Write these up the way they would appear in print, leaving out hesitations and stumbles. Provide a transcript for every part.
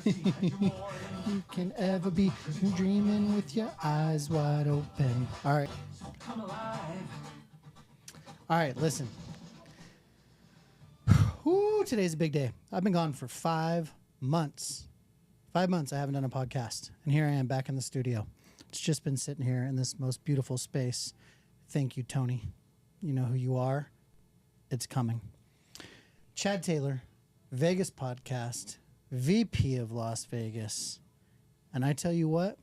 you can ever be dreaming with your eyes wide open. All right. Come alive. All right, listen. Whew, today's a big day. I've been gone for 5 months. 5 months I haven't done a podcast. And here I am back in the studio. It's just been sitting here in this most beautiful space. Thank you, Tony. You know who you are. It's coming. Chad Taylor, Vegas podcast, VP of Las Vegas. And I tell you what,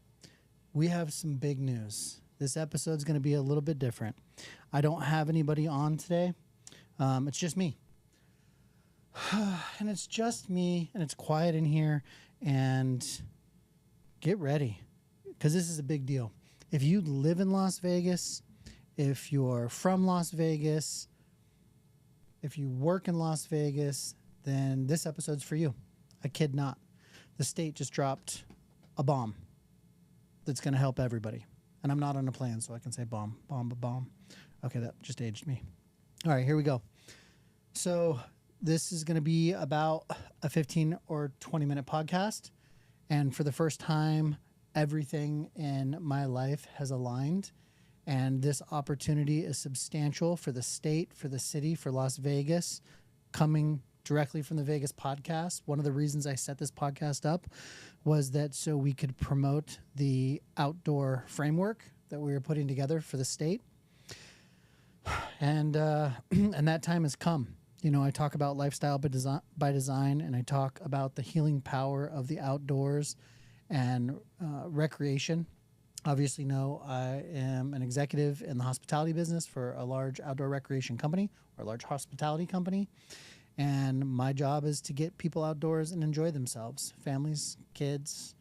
we have some big news. This episode's going to be a little bit different. I don't have anybody on today. It's just me. And it's just me, and it's quiet in here. And get ready, because this is a big deal. If you live in Las Vegas, if you're from Las Vegas, if you work in Las Vegas, then this episode's for you. I kid not. The state just dropped a bomb that's going to help everybody. And I'm not on a plane, so I can say bomb. Okay, that just aged me. All right, here we go. So this is going to be about a 15 or 20-minute podcast. And for the first time, everything in my life has aligned. And this opportunity is substantial for the state, for the city, for Las Vegas, coming directly from the Vegas podcast. One of the reasons I set this podcast up was that so we could promote the outdoor framework that we were putting together for the state. And that time has come. You know, I talk about lifestyle by design, and I talk about the healing power of the outdoors and recreation. Obviously, know I am an executive in the hospitality business for a large outdoor recreation company or a large hospitality company. And my job is to get people outdoors and enjoy themselves. Families, kids,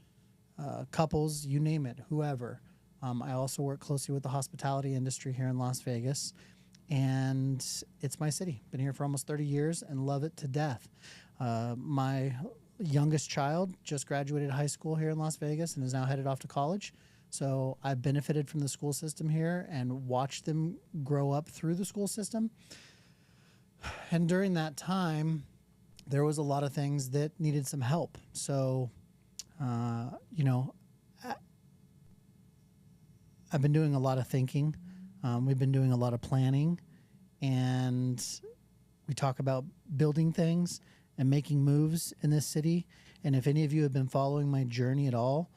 couples, you name it, whoever. I also work closely with the hospitality industry here in Las Vegas. And it's my city. Been here for almost 30 years and love it to death. My youngest child just graduated high school here in Las Vegas and is now headed off to college. So I benefited from the school system here and watched them grow up through the school system. And during that time, there was a lot of things that needed some help. So, I've been doing a lot of thinking. We've been doing a lot of planning, and we talk about building things and making moves in this city. And if any of you have been following my journey at all,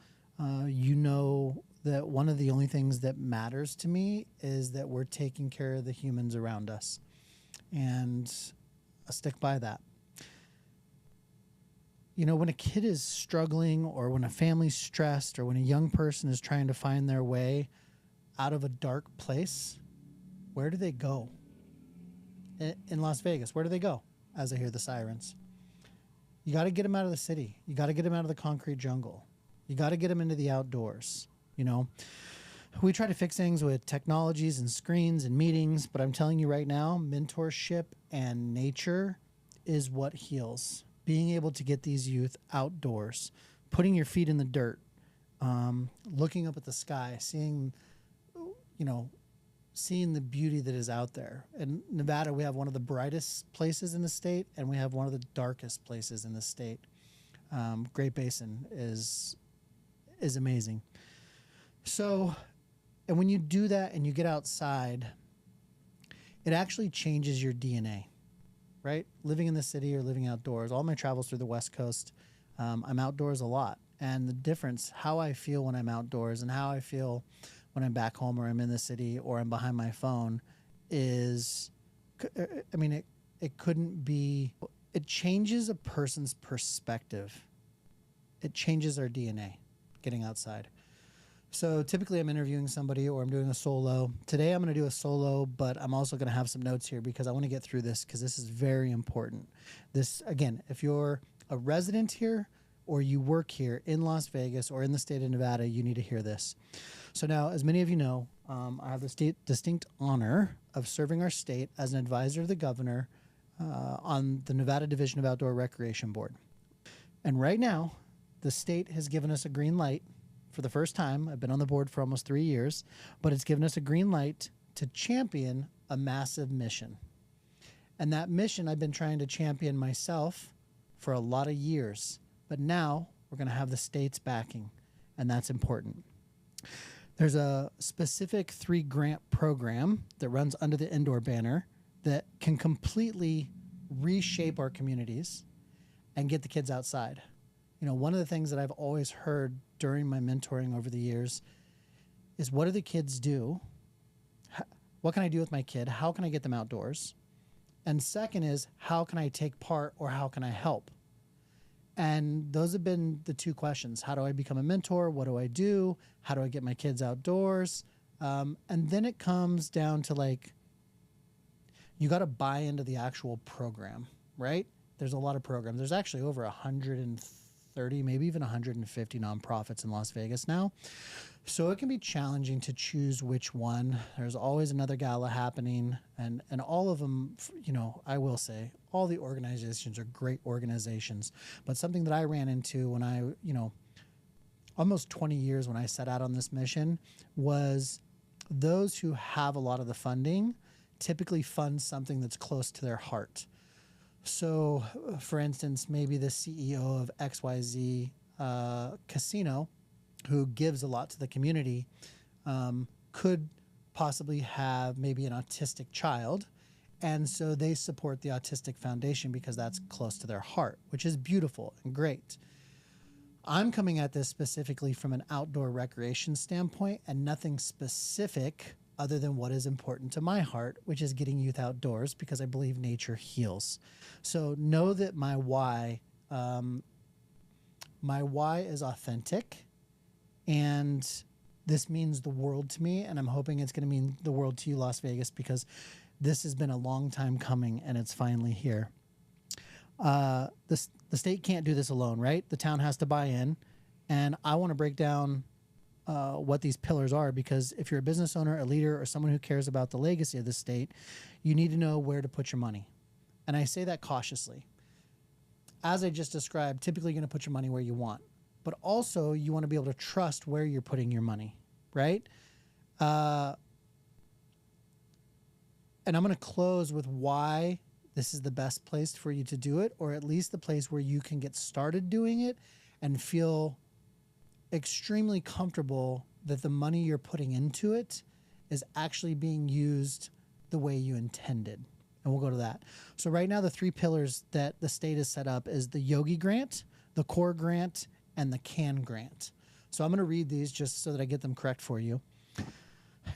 you know that one of the only things that matters to me is that we're taking care of the humans around us. And I stick by that. You know, when a kid is struggling, or when a family's stressed, or when a young person is trying to find their way out of a dark place, where do they go? In Las Vegas, where do they go as I hear the sirens? You got to get them out of the city. You got to get them out of the concrete jungle. You got to get them into the outdoors. You know, we try to fix things with technologies and screens and meetings, but I'm telling you right now, mentorship and nature is what heals. Being able to get these youth outdoors, putting your feet in the dirt, looking up at the sky, seeing the beauty that is out there. In Nevada, we have one of the brightest places in the state, and we have one of the darkest places in the state. Great Basin is amazing. So, and when you do that and you get outside, it actually changes your DNA, right? Living in the city or living outdoors. All my travels through the West Coast, I'm outdoors a lot. And the difference, how I feel when I'm outdoors and how I feel when I'm back home or I'm in the city or I'm behind my phone is, it couldn't be, it changes a person's perspective. It changes our DNA, getting outside. So typically I'm interviewing somebody or I'm doing a solo. Today I'm going to do a solo, but I'm also going to have some notes here because I want to get through this because this is very important. This, again, if you're a resident here or you work here in Las Vegas or in the state of Nevada, you need to hear this. So now, as many of you know, I have the distinct honor of serving our state as an advisor to the governor on the Nevada Division of Outdoor Recreation Board. And right now, the state has given us a green light for the first time. I've been on the board for almost 3 years, but it's given us a green light to champion a massive mission. And that mission I've been trying to champion myself for a lot of years. But now we're going to have the state's backing, and that's important. There's a specific 3 grant program that runs under the NDOR banner that can completely reshape our communities and get the kids outside. You know, one of the things that I've always heard during my mentoring over the years is, what do the kids do? What can I do with my kid? How can I get them outdoors? And second is, how can I take part, or how can I help? And those have been the 2 questions. How do I become a mentor? What do I do? How do I get my kids outdoors? And then it comes down to, like, you got to buy into the actual program, right? There's a lot of programs. There's actually over 130, maybe even 150 nonprofits in Las Vegas now. So it can be challenging to choose which one. There's always another gala happening, and all of them, you know, I will say, all the organizations are great organizations. But something that I ran into when I, you know, almost 20 years when I set out on this mission, was those who have a lot of the funding typically fund something that's close to their heart. So, for instance, maybe the CEO of XYZ casino, who gives a lot to the community, could possibly have maybe an autistic child. And so they support the Autistic Foundation because that's close to their heart, which is beautiful and great. I'm coming at this specifically from an outdoor recreation standpoint, and nothing specific other than what is important to my heart, which is getting youth outdoors, because I believe nature heals. So know that my why is authentic, and this means the world to me, and I'm hoping it's going to mean the world to you, Las Vegas, because this has been a long time coming, and it's finally here. The state can't do this alone, right? The town has to buy in, and I want to break down what these pillars are, because if you're a business owner, a leader, or someone who cares about the legacy of the state, you need to know where to put your money. And I say that cautiously. As I just described, typically you're going to put your money where you want, but also you want to be able to trust where you're putting your money, right? And I'm going to close with why this is the best place for you to do it, or at least the place where you can get started doing it and feel extremely comfortable that the money you're putting into it is actually being used the way you intended. And we'll go to that. So right now, the 3 pillars that the state has set up is the YOGI Grant, the CORR Grant, and the CAN Grant. So I'm going to read these just so that I get them correct for you.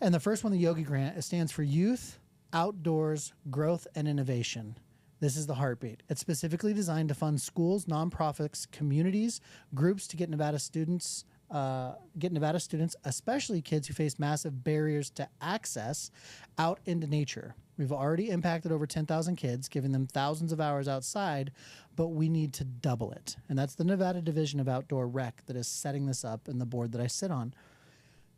And the first one, the YOGI Grant, it stands for Youth, Outdoors, Growth, and Innovation. This is the heartbeat. It's specifically designed to fund schools, nonprofits, communities, groups to get Nevada students, especially kids who face massive barriers to access, out into nature. We've already impacted over 10,000 kids, giving them thousands of hours outside, but we need to double it. And that's the Nevada Division of Outdoor Rec that is setting this up, and the board that I sit on.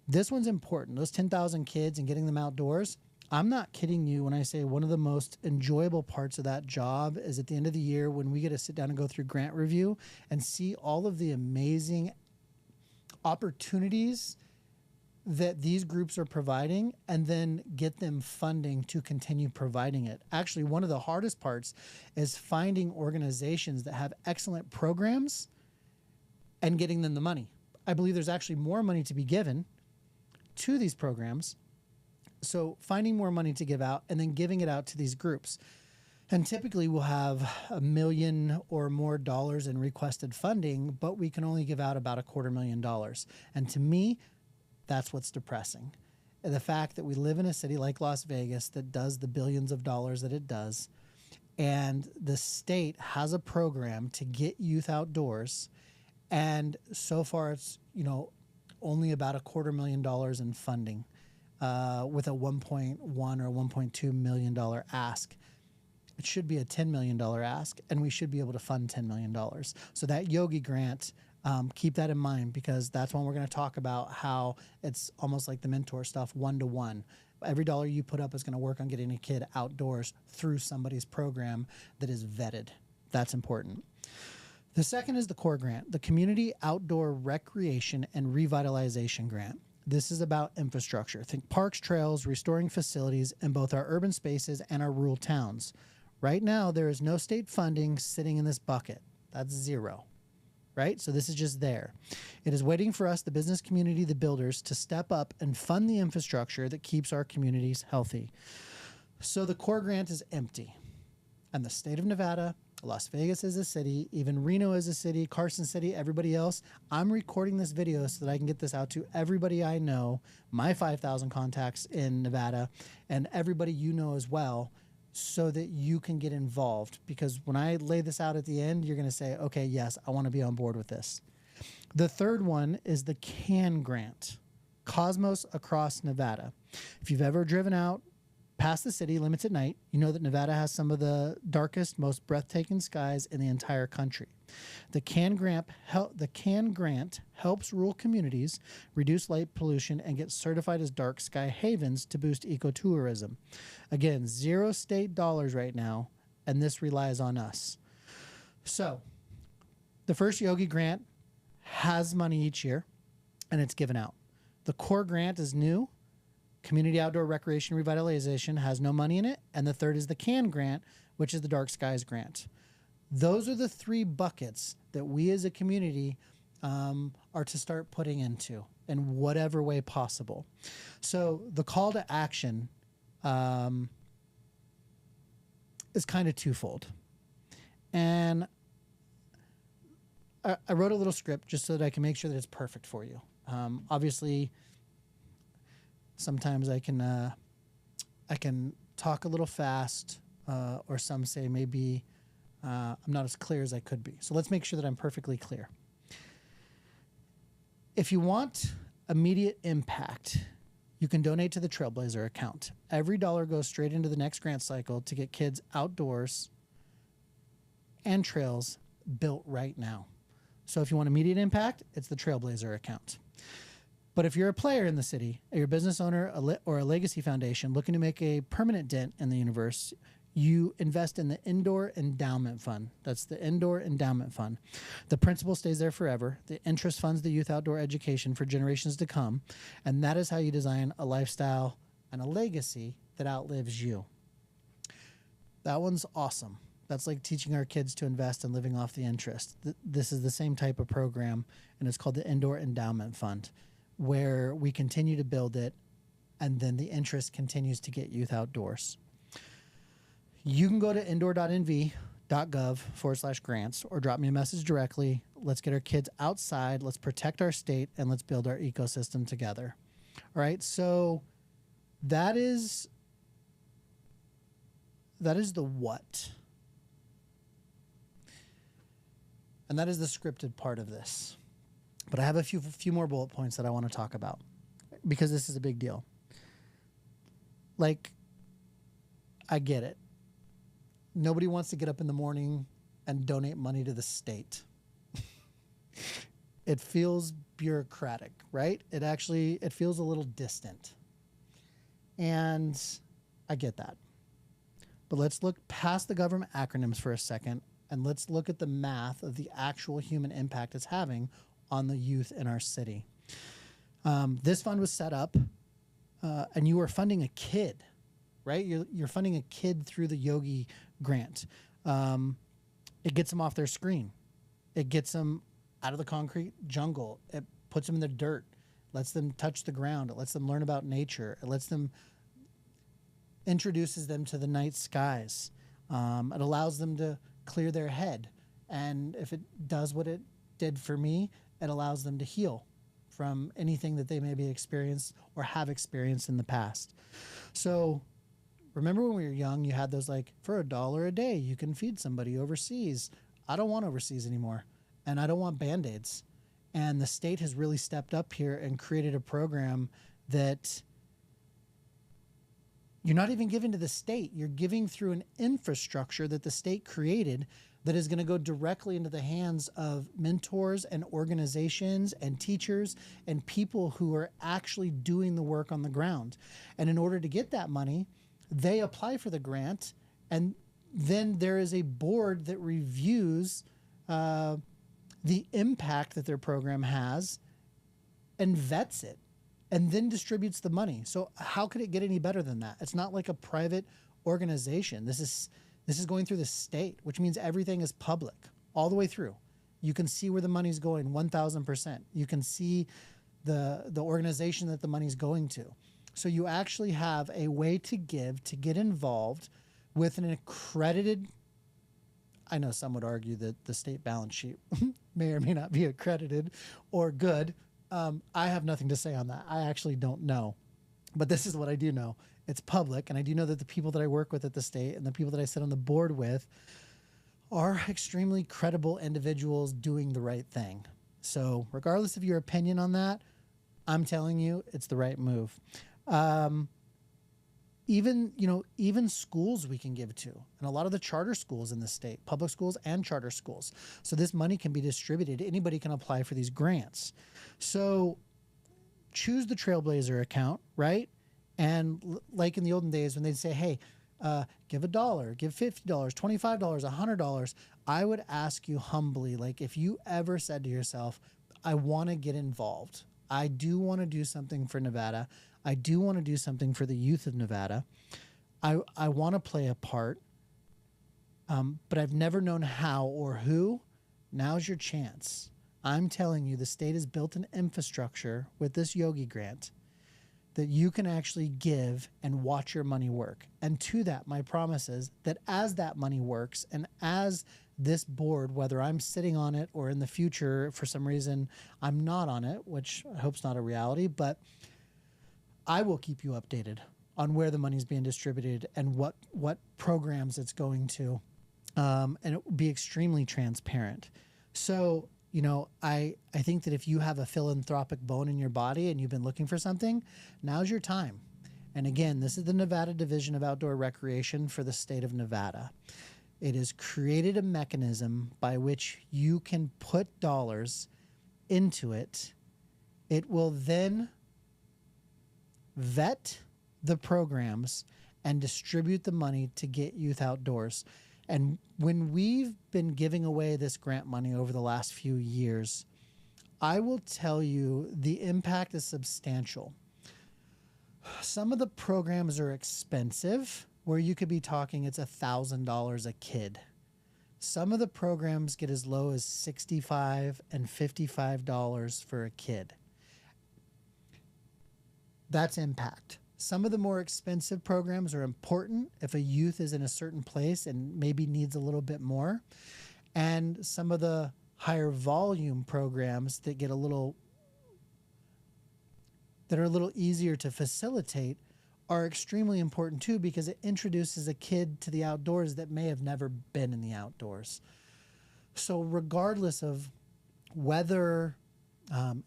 This one's important. Those 10,000 kids and getting them outdoors, I'm not kidding you when I say one of the most enjoyable parts of that job is at the end of the year when we get to sit down and go through grant review and see all of the amazing opportunities that these groups are providing, and then get them funding to continue providing it. Actually, one of the hardest parts is finding organizations that have excellent programs and getting them the money. I believe there's actually more money to be given to these programs. So finding more money to give out and then giving it out to these groups. And typically we'll have $1 million or more in requested funding, but we can only give out about $250,000. And to me, that's what's depressing. And the fact that we live in a city like Las Vegas that does the billions of dollars that it does, and the state has a program to get youth outdoors, and so far it's, you know, only about $250,000 in funding, with a $1.1 or $1.2 million ask. It should be a $10 million ask, and we should be able to fund $10 million. So that YOGI grant, keep that in mind, because that's when we're going to talk about how it's almost like the mentor stuff, one-to-one. Every dollar you put up is going to work on getting a kid outdoors through somebody's program that is vetted. That's important. The second is the CORR grant, the Community Outdoor Recreation and Revitalization Grant. This is about infrastructure. Think parks, trails, restoring facilities in both our urban spaces and our rural towns. Right now, there is no state funding sitting in this bucket. That's zero, right? So this is just there. It is waiting for us, the business community, the builders, to step up and fund the infrastructure that keeps our communities healthy. So the CORR grant is empty. And the state of Nevada, Las Vegas is a city, even Reno is a city, Carson City, everybody else. I'm recording this video so that I can get this out to everybody I know, my 5,000 contacts in Nevada, and everybody you know as well, so that you can get involved. Because when I lay this out at the end, you're going to say, okay, yes, I want to be on board with this. The third one is the CAN grant, Cosmos Across Nevada. If you've ever driven out past the city limits at night, you know that Nevada has some of the darkest, most breathtaking skies in the entire country. The CAN grant helps rural communities reduce light pollution and get certified as dark sky havens to boost ecotourism. Again, 0 state dollars right now, and this relies on us. So the first YOGI grant has money each year, and it's given out. The CORR grant is new. Community Outdoor Recreation Revitalization has no money in it. And the third is the CAN grant, which is the Dark Skies grant. Those are the 3 buckets that we as a community are to start putting into in whatever way possible. So the call to action is kind of twofold. And I wrote a little script just so that I can make sure that it's perfect for you. Obviously, sometimes I can talk a little fast, or some say maybe I'm not as clear as I could be. So let's make sure that I'm perfectly clear. If you want immediate impact, you can donate to the Trailblazer account. Every dollar goes straight into the next grant cycle to get kids outdoors and trails built right now. So if you want immediate impact, it's the Trailblazer account. But if you're a player in the city, you're a business owner or a legacy foundation looking to make a permanent dent in the universe, you invest in the NDOR Endowment Fund. That's the NDOR Endowment Fund. The principal stays there forever. The interest funds the youth outdoor education for generations to come. And that is how you design a lifestyle and a legacy that outlives you. That one's awesome. That's like teaching our kids to invest and living off the interest. This is the same type of program, and it's called the NDOR Endowment Fund, where we continue to build it, and then the interest continues to get youth outdoors. You can go to indoor.nv.gov/grants or drop me a message directly. Let's get our kids outside. Let's protect our state, and let's build our ecosystem together. All right, so that is the what. And that is the scripted part of this. But I have a few more bullet points that I want to talk about because this is a big deal. Like, I get it. Nobody wants to get up in the morning and donate money to the state. It feels bureaucratic, right? It feels a little distant. And I get that. But let's look past the government acronyms for a second, and let's look at the math of the actual human impact it's having on the youth in our city. This fund was set up, and you are funding a kid, right? You're funding a kid through the YOGI Grant. It gets them off their screen. It gets them out of the concrete jungle. It puts them in the dirt, lets them touch the ground. It lets them learn about nature. It introduces them to the night skies. It allows them to clear their head. And if it does what it did for me, it allows them to heal from anything that they maybe experienced or have experienced in the past. So remember when we were young, you had those like, for $1 a day, you can feed somebody overseas. I don't want overseas anymore. And I don't want Band-Aids. And the state has really stepped up here and created a program that you're not even giving to the state. You're giving through an infrastructure that the state created that is going to go directly into the hands of mentors and organizations and teachers and people who are actually doing the work on the ground. And in order to get that money, they apply for the grant, and then there is a board that reviews the impact that their program has and vets it and then distributes the money. So how could it get any better than that? It's not like a private organization. This is going through the state, which means everything is public all the way through. You can see where the money's going 1,000%. You can see the organization that the money's going to. So you actually have a way to give, to get involved with an accredited, I know some would argue that the state balance sheet may or may not be accredited or good. I have nothing to say on that. I actually don't know. But this is what I do know. It's public, and I do know that the people that I work with at the state and the people that I sit on the board with are extremely credible individuals doing the right thing. So regardless of your opinion on that, I'm telling you it's the right move. Even schools we can give to, and a lot of the charter schools in the state, public schools and charter schools. So this money can be distributed. Anybody can apply for these grants. So choose the Trailblazer account, right? And like in the olden days when they'd say, hey, give $1, give $50, $25, $100, I would ask you humbly, like if you ever said to yourself, I want to get involved. I do want to do something for Nevada. I do want to do something for the youth of Nevada. I want to play a part, but I've never known how or who. Now's your chance. I'm telling you, the state has built an infrastructure with this YOGI grant that you can actually give and watch your money work. And to that, my promise is that as that money works and as this board, whether I'm sitting on it or in the future, for some reason, I'm not on it, which I hope's not a reality, but I will keep you updated on where the money is being distributed and what programs it's going to, and it will be extremely transparent. So, I think that if you have a philanthropic bone in your body and you've been looking for something, now's your time. And again, this is the Nevada Division of Outdoor Recreation for the state of Nevada. It has created a mechanism by which you can put dollars into it. It will then vet the programs and distribute the money to get youth outdoors. And when we've been giving away this grant money over the last few years, I will tell you the impact is substantial. Some of the programs are expensive, where you could be talking it's $1,000 a kid. Some of the programs get as low as $65 and $55 for a kid. That's impact. Some of the more expensive programs are important if a youth is in a certain place and maybe needs a little bit more. And some of the higher volume programs that are a little easier to facilitate are extremely important too, because it introduces a kid to the outdoors that may have never been in the outdoors. So regardless of whether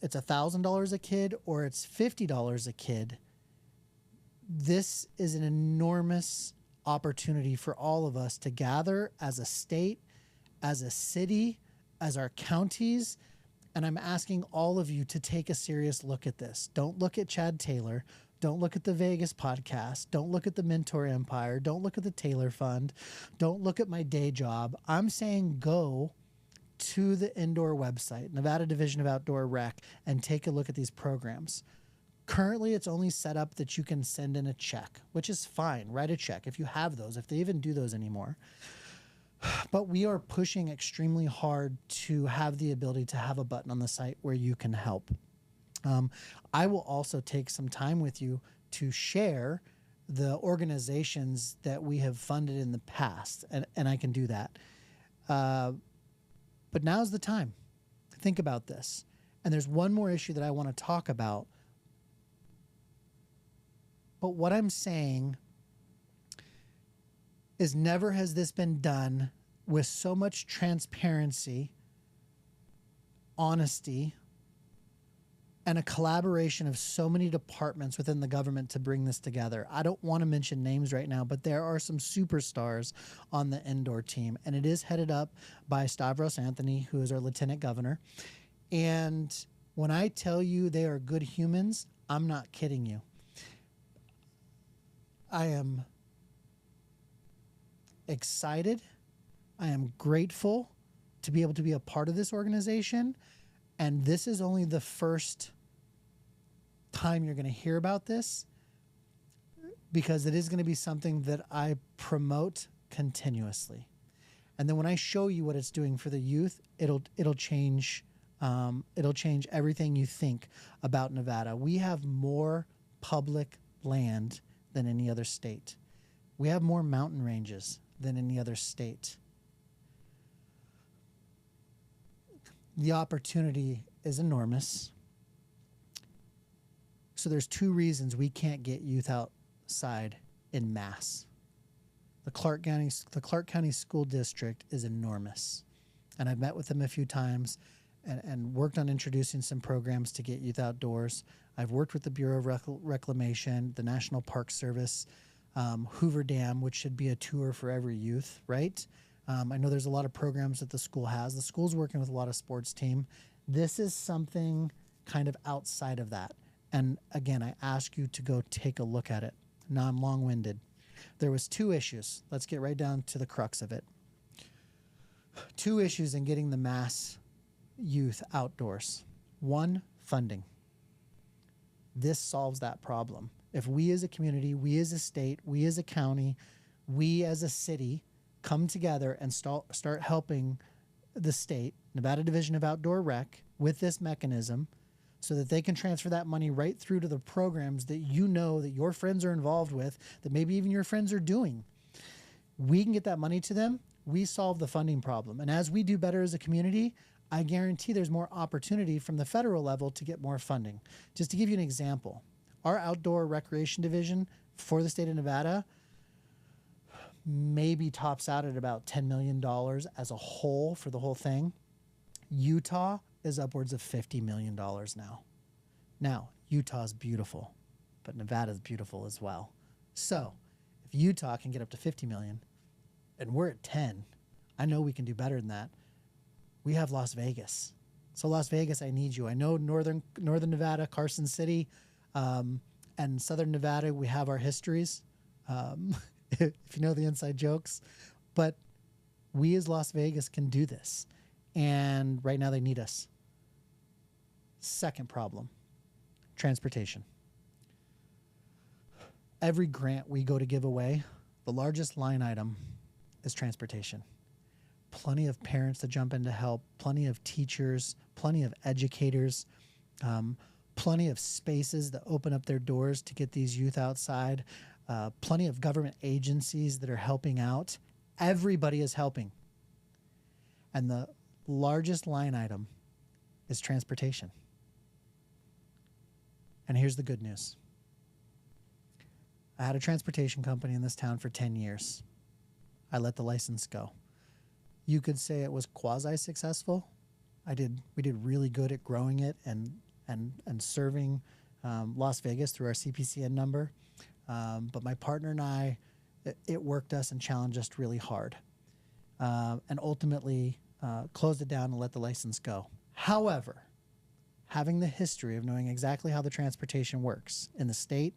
it's $1,000 a kid or it's $50 a kid, this is an enormous opportunity for all of us to gather as a state, as a city, as our counties. And I'm asking all of you to take a serious look at this. Don't look at Chad Taylor. Don't look at the Vegas podcast. Don't look at the Mentor Empire. Don't look at the Taylor Fund. Don't look at my day job. I'm saying go to the NDOR website, Nevada Division of Outdoor Rec, and take a look at these programs. Currently, it's only set up that you can send in a check, which is fine. Write a check if you have those, if they even do those anymore. But we are pushing extremely hard to have the ability to have a button on the site where you can help. I will also take some time with you to share the organizations that we have funded in the past, and I can do that. But now's the time. Think about this. And there's one more issue that I want to talk about. But what I'm saying is never has this been done with so much transparency, honesty, and a collaboration of so many departments within the government to bring this together. I don't want to mention names right now, but there are some superstars on the NDOR team, and it is headed up by Stavros Anthony, who is our lieutenant governor. And when I tell you they are good humans, I'm not kidding you. I am excited. I am grateful to be able to be a part of this organization. And this is only the first time you're going to hear about this, because it is going to be something that I promote continuously. And then when I show you what it's doing for the youth, it'll change everything you think about Nevada. We have more public land than any other state. We have more mountain ranges than any other state. The opportunity is enormous. So there's 2 reasons we can't get youth outside in mass. The Clark County School District is enormous. And I've met with them a few times and worked on introducing some programs to get youth outdoors. I've worked with the Bureau of Reclamation, the National Park Service, Hoover Dam, which should be a tour for every youth, right? I know there's a lot of programs that the school has. The school's working with a lot of sports team. This is something kind of outside of that. And again, I ask you to go take a look at it. Now I'm long-winded. There was 2 issues. Let's get right down to the crux of it. 2 issues in getting the mass youth outdoors. 1, funding. This solves that problem. If we as a community, we as a state, we as a county, we as a city come together and start helping the state, Nevada Division of Outdoor Rec, with this mechanism so that they can transfer that money right through to the programs that you know that your friends are involved with, that maybe even your friends are doing. We can get that money to them. We solve the funding problem. And as we do better as a community, I guarantee there's more opportunity from the federal level to get more funding. Just to give you an example, our outdoor recreation division for the state of Nevada maybe tops out at about $10 million as a whole for the whole thing. Utah is upwards of $50 million now. Now, Utah's beautiful, but Nevada's beautiful as well. So if Utah can get up to 50 million and we're at 10, I know we can do better than that. We have Las Vegas. So Las Vegas, I need you. I know Northern Nevada, Carson City, and Southern Nevada, we have our histories, if you know the inside jokes. But we as Las Vegas can do this. And right now they need us. Second problem, transportation. Every grant we go to give away, the largest line item is transportation. Plenty of parents to jump in to help, plenty of teachers, plenty of educators, plenty of spaces that open up their doors to get these youth outside, plenty of government agencies that are helping out. Everybody is helping. And the largest line item is transportation. And here's the good news. I had a transportation company in this town for 10 years. I let the license go. You could say it was quasi-successful. We did really good at growing it and serving Las Vegas through our CPCN number. But my partner and I, it worked us and challenged us really hard. And ultimately closed it down and let the license go. However, having the history of knowing exactly how the transportation works in the state,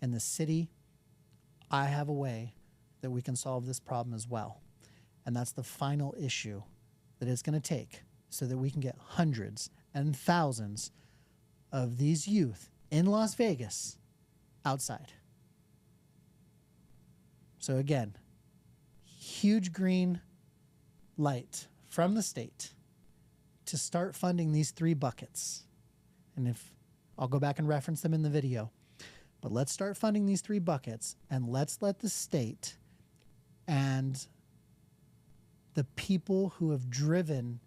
in the city, I have a way that we can solve this problem as well. And that's the final issue that it's going to take so that we can get hundreds and thousands of these youth in Las Vegas outside. So again, huge green light from the state to start funding these 3 buckets. And if I'll go back and reference them in the video, but let's start funding these 3 buckets and let's let the state and the people who have driven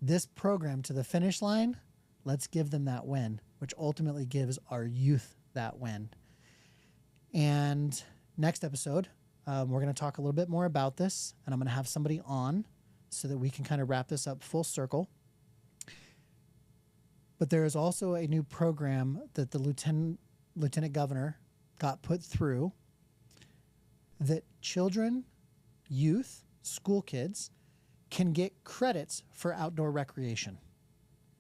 this program to the finish line, let's give them that win, which ultimately gives our youth that win. And next episode, we're going to talk a little bit more about this, and I'm going to have somebody on so that we can kind of wrap this up full circle. But there is also a new program that the Lieutenant Governor got put through that children, youth, school kids can get credits for outdoor recreation.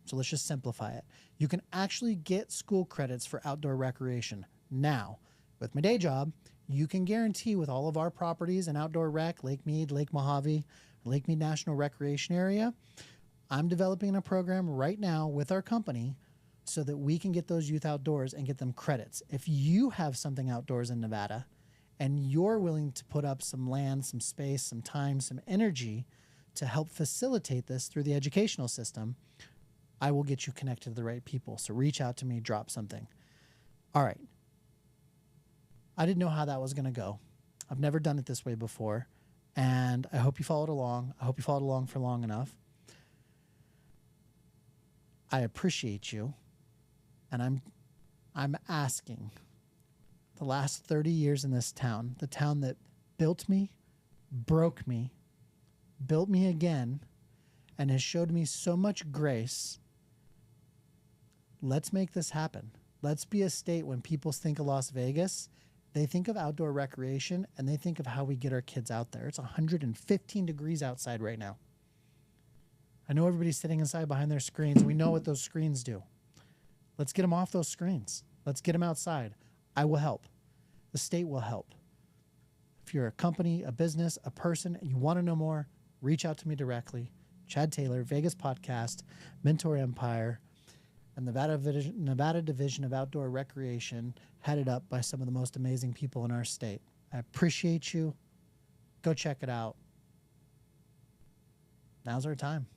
So let's just simplify it. You can actually get school credits for outdoor recreation. Now, with my day job, you can guarantee with all of our properties and outdoor rec, Lake Mead, Lake Mojave, Lake Mead National Recreation Area, I'm developing a program right now with our company so that we can get those youth outdoors and get them credits. If you have something outdoors in Nevada and you're willing to put up some land, some space, some time, some energy to help facilitate this through the educational system, I will get you connected to the right people. So reach out to me, drop something. All right. I didn't know how that was going to go. I've never done it this way before, and I hope you followed along. I hope you followed along for long enough. I appreciate you, and I'm asking, the last 30 years in this town, the town that built me, broke me, built me again, and has showed me so much grace, let's make this happen. Let's be a state when people think of Las Vegas, they think of outdoor recreation, and they think of how we get our kids out there. It's 115 degrees outside right now. I know everybody's sitting inside behind their screens. We know what those screens do. Let's get them off those screens. Let's get them outside. I will help. The state will help. If you're a company, a business, a person, and you want to know more, reach out to me directly. Chad Taylor, Vegas Podcast, Mentor Empire, and the Nevada Division of Outdoor Recreation, headed up by some of the most amazing people in our state. I appreciate you. Go check it out. Now's our time.